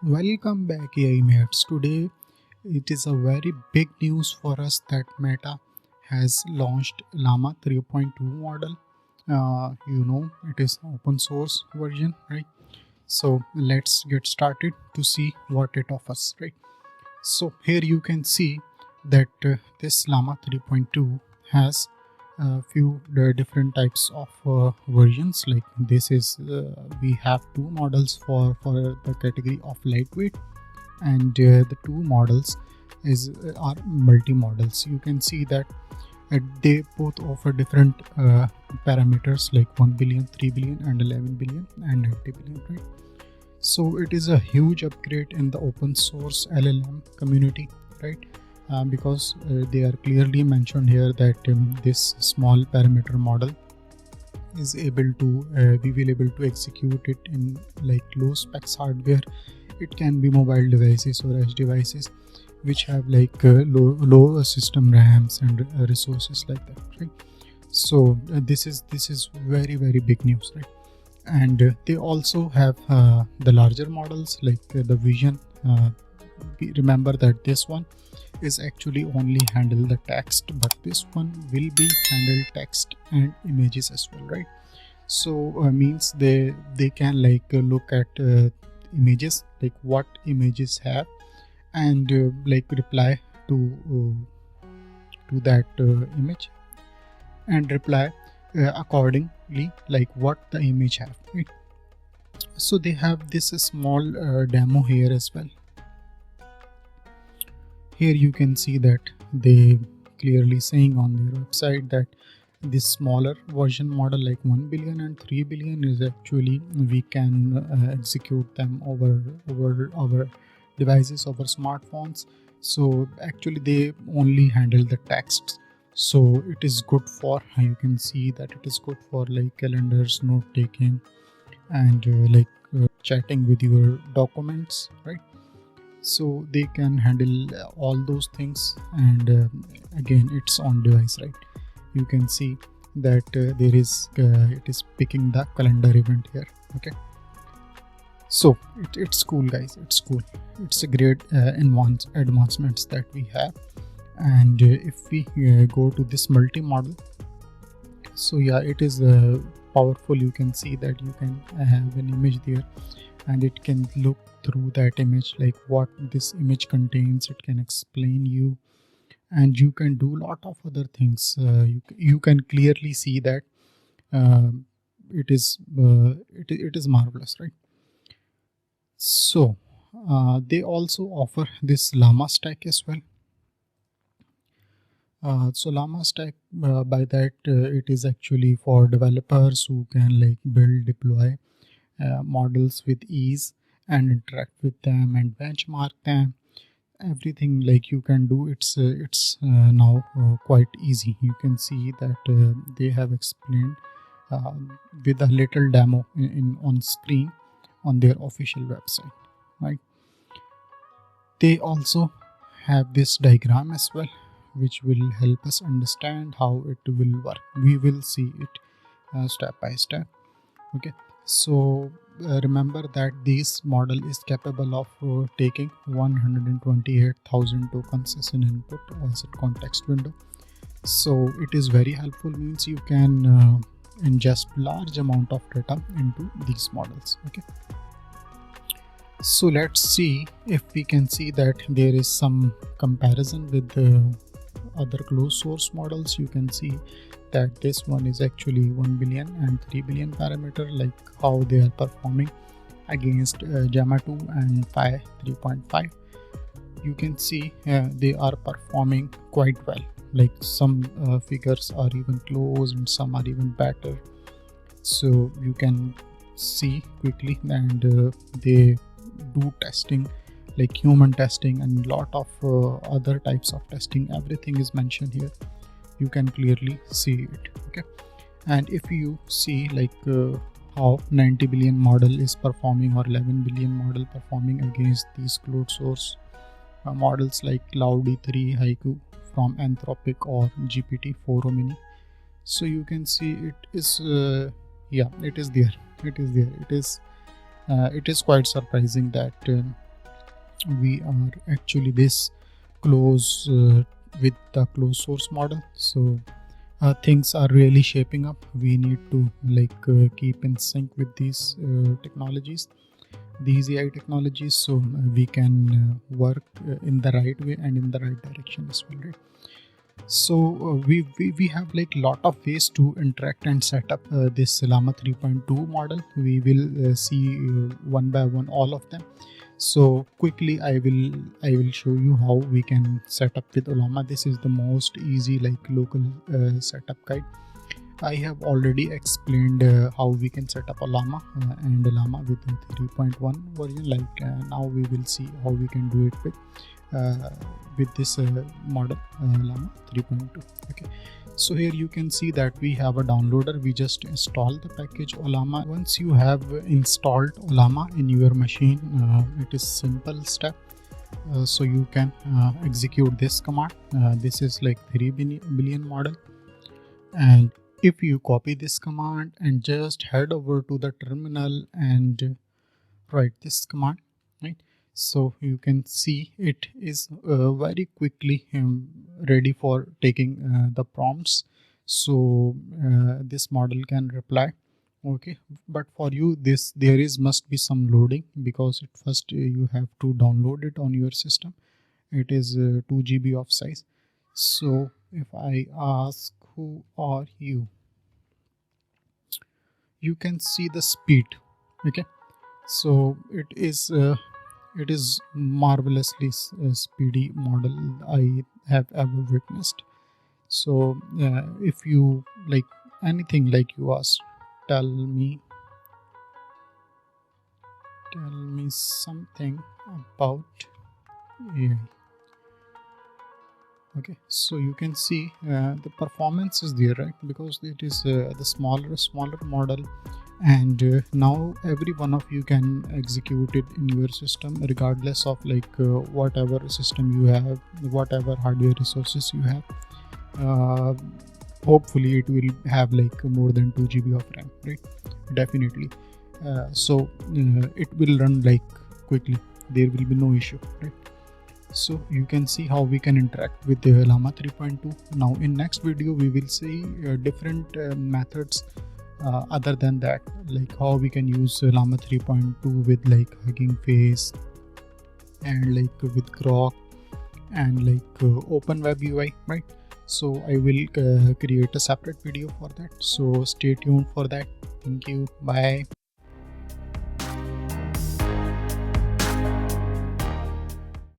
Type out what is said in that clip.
Welcome back, AI mates. Today it is a very big news for us that Meta has launched LLaMA 3.2 model. It is open source version, right? So let's get started to see what it offers, right? So here you can see that this LLaMA 3.2 has a few different types of versions. Like this is we have two models for the category of lightweight, and the two models are multi-models. You can see that they both offer different parameters like 1 billion, 3 billion, and 11 billion, and 90 billion, right? So it is a huge upgrade in the open source LLM community, right? Because they are clearly mentioned here that this small parameter model is able to we will able to execute it in like low specs hardware. It can be mobile devices or edge devices which have like low system RAMs and resources like that, right? So this is very big news, right? And they also have the larger models like the vision. Remember that this one is actually only handle the text, but this one will be handle text and images as well, right? So means they can like look at images, like what images have, and like reply to that image, and reply accordingly like what the image have, right? So they have this small demo here as well. Here you can see that they clearly saying on their website that this smaller version model like 1 billion and 3 billion is actually we can execute them over our devices, over smartphones. So actually they only handle the texts. So it is good for, you can see that it is good for like calendars, note taking, and chatting with your documents, right? So they can handle all those things. And again, it's on device, right? You can see that there is it is picking the calendar event here. Okay, so it's cool, guys. It's cool. It's a great advancements that we have. And if we go to this multi-model, so yeah, it is powerful. You can see that you can have an image there, and it can look through that image like what this image contains. It can explain you, and you can do a lot of other things. You can clearly see that uh, it is marvelous, right? So they also offer this LLaMA stack as well. So LLaMA stack, by that it is actually for developers who can like build, deploy models with ease, and interact with them and benchmark them. Everything like you can do, it's now quite easy. You can see that they have explained with a little demo in on screen on their official website, right? They also have this diagram as well, which will help us understand how it will work. We will see it step by step. Okay, so remember that this model is capable of taking 128,000 tokens as an input as a context window. So it is very helpful, means you can ingest large amount of data into these models. Okay, so let's see if we can see that there is some comparison with the other closed source models. You can see that this one is actually 1 billion and 3 billion parameter, like how they are performing against Llama 2 and Phi 3.5. You can see they are performing quite well. Like some figures are even close and some are even better. So you can see quickly, and they do testing like human testing and lot of other types of testing. Everything is mentioned here. You can clearly see it. Okay, and if you see like how 90 billion model is performing or 11 billion model performing against these cloud source models like Claude E3, Haiku from Anthropic, or GPT-4 Mini. So you can see it is yeah, it is there. It is there. It is quite surprising that we are actually this close with the closed source model. So things are really shaping up. We need to keep in sync with these technologies, these AI technologies, so we can work in the right way and in the right direction as well, right? So we have lot of ways to interact and set up this LLaMA 3.2 model. We will see one by one all of them. So quickly I will show you how we can set up with LLaMA. This is the most easy local setup guide. I have already explained how we can set up a LLaMA and a LLaMA with the 3.1 version. Now we will see how we can do it with this model LLaMA 3.2. Okay, so here you can see that we have a downloader. We just install the package LLaMA. Once you have installed LLaMA in your machine, it is simple step. So you can execute this command. This is 3 billion model, and if you copy this command and just head over to the terminal and write this command, right? So you can see it is very quickly ready for taking the prompts. So this model can reply. Okay, but for you there must be some loading, because at first you have to download it on your system. It is 2 GB of size. So if I ask who are you, you can see the speed. Okay, so it is marvelously speedy model I have ever witnessed. So if you anything you ask, tell me something about AI. Okay, so you can see the performance is there, right? Because it is the smaller model, and now every one of you can execute it in your system, regardless of whatever system you have, whatever hardware resources you have. Hopefully it will have more than 2 GB of RAM, right? Definitely. So it will run quickly. There will be no issue, right? So you can see how we can interact with the LLaMA 3.2. Now in next video we will see different methods other than that, how we can use LLaMA 3.2 with Hugging Face and with Grok and Open Web UI, right? So I will create a separate video for that, so stay tuned for that. Thank you, bye.